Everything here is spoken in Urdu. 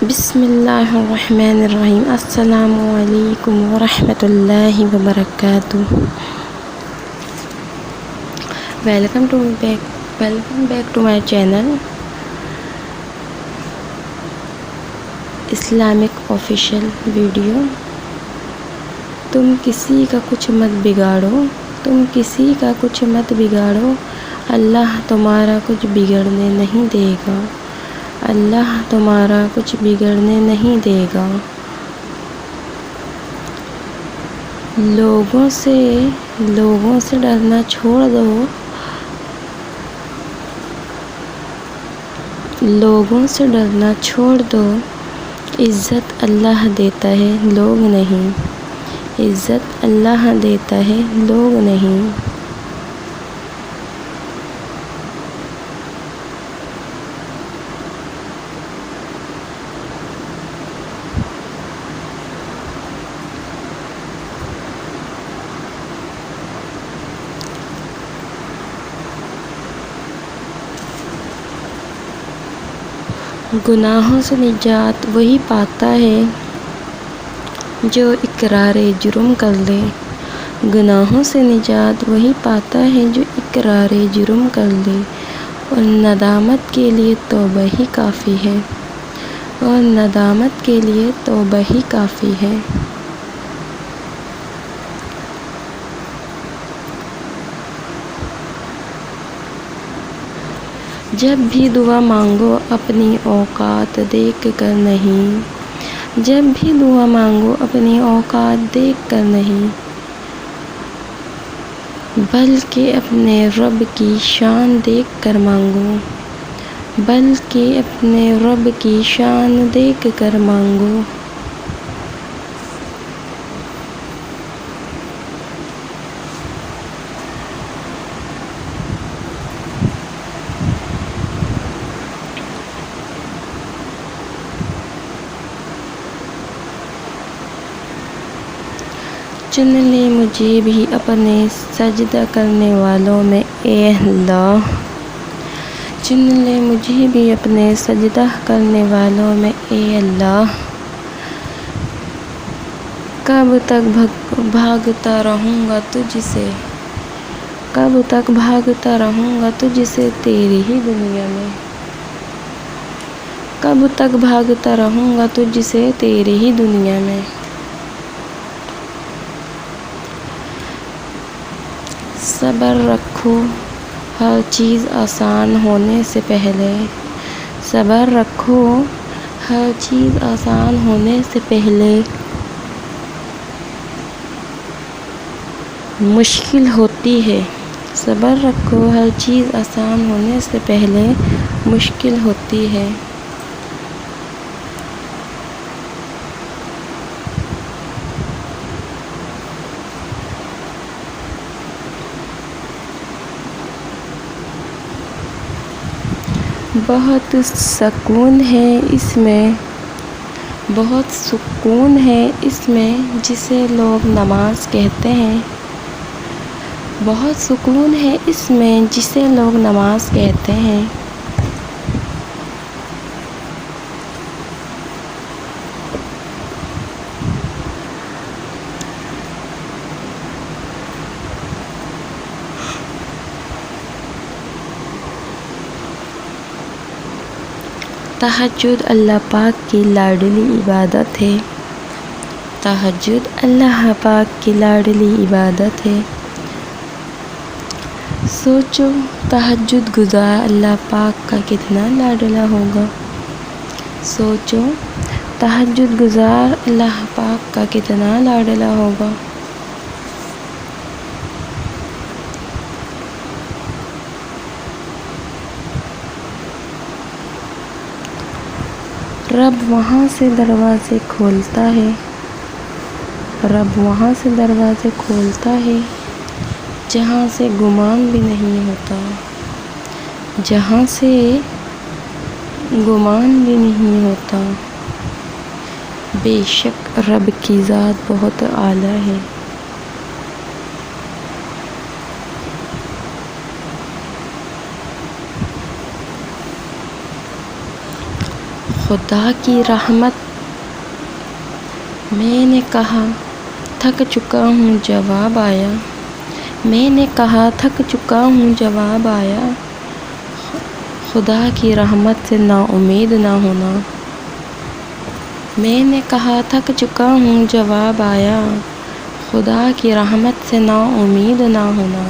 بسم اللہ الرحمن الرحیم۔ السلام علیکم ورحمۃ اللہ وبرکاتہ۔ Welcome back to my channel Islamic official video. تم کسی کا کچھ مت بگاڑو، اللہ تمہارا کچھ بگڑنے نہیں دے گا، اللہ تمہارا کچھ بگڑنے نہیں دے گا۔ لوگوں سے ڈرنا چھوڑ دو، لوگوں سے ڈرنا چھوڑ دو، عزت اللہ دیتا ہے لوگ نہیں، عزت اللہ دیتا ہے لوگ نہیں۔ گناہوں سے نجات وہی پاتا ہے جو اقرار جرم کر لے، گناہوں سے نجات وہی پاتا ہے جو اقرار جرم کر لے، اور ندامت کے لیے توبہ ہی کافی ہے، اور ندامت کے لیے توبہ ہی کافی ہے۔ جب بھی دعا مانگو اپنی اوقات دیکھ کر نہیں، جب بھی دعا مانگو اپنی اوقات دیکھ کر نہیں، بلکہ اپنے رب کی شان دیکھ کر مانگو، بلکہ اپنے رب کی شان دیکھ کر مانگو۔ چن لے مجھے بھی اپنے سجدہ کرنے والوں میں اے اللہ، چن لے مجھے بھی اپنے سجدہ کرنے والوں میں اے اللہ۔ کب تک بھاگتا رہوں گا تجھ سے، کب تک بھاگتا رہوں گا تجھ سے تیری ہی دنیا میں، کب تک بھاگتا رہوں گا تجھ سے تیری ہی دنیا میں۔ صبر رکھو ہر چیز آسان ہونے سے پہلے، صبر رکھو ہر چیز آسان ہونے سے پہلے مشکل ہوتی ہے، صبر رکھو ہر چیز آسان ہونے سے پہلے مشکل ہوتی ہے۔ بہت سکون ہے اس میں، بہت سکون ہے اس میں جسے لوگ نماز کہتے ہیں، بہت سکون ہے اس میں جسے لوگ نماز کہتے ہیں۔ تہجد اللہ پاک کی لاڈلی عبادت ہے، تہجد اللہ پاک کی لاڈلی عبادت ہے۔ سوچو تہجد گزار اللہ پاک کا کتنا لاڈلا ہوگا، سوچو تہجد گزار اللہ پاک کا کتنا لاڈلا ہوگا۔ رب وہاں سے دروازے کھولتا ہے، رب وہاں سے دروازے کھولتا ہے جہاں سے گمان بھی نہیں ہوتا، جہاں سے گمان بھی نہیں ہوتا۔ بے شک رب کی ذات بہت اعلیٰ ہے۔ خدا کی رحمت، میں نے کہا تھک چکا ہوں جواب آیا، میں نے کہا تھک چکا ہوں جواب آیا، خدا کی رحمت سے نا امید نہ ہونا۔ میں نے کہا تھک چکا ہوں جواب آیا، خدا کی رحمت سے نا امید نہ ہونا۔